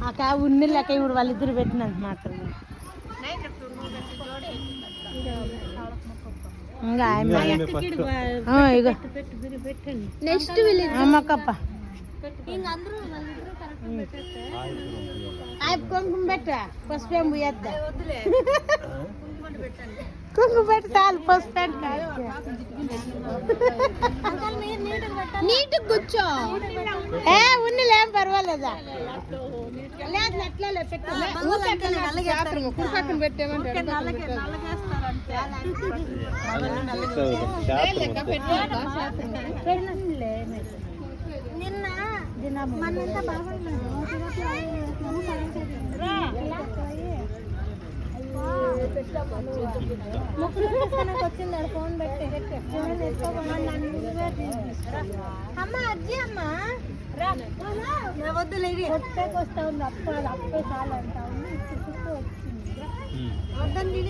అక్క ఉన్నిళ్ళక ఇప్పుడు వాళ్ళిద్దరు పెట్టినంత మాత్రం నెక్స్ట్ మొక్కప్ప కుంకుమ పెట్ట పసుపు ఏం పోయద్దా కుంకుమ పెట్టి చాలు పసుపు పెట్టి నీట్గా కూర్చో ఉన్నిలు ఏం పర్వాలేదా లేదు అట్లా నిన్న మనంతా వచ్చింది ఫోన్ పెట్టి అమ్మ అజ్జి అమ్మ వద్దులే వస్తా ఉంది అప్పే చాలు అంటా ఉంది వచ్చింది వద్దండి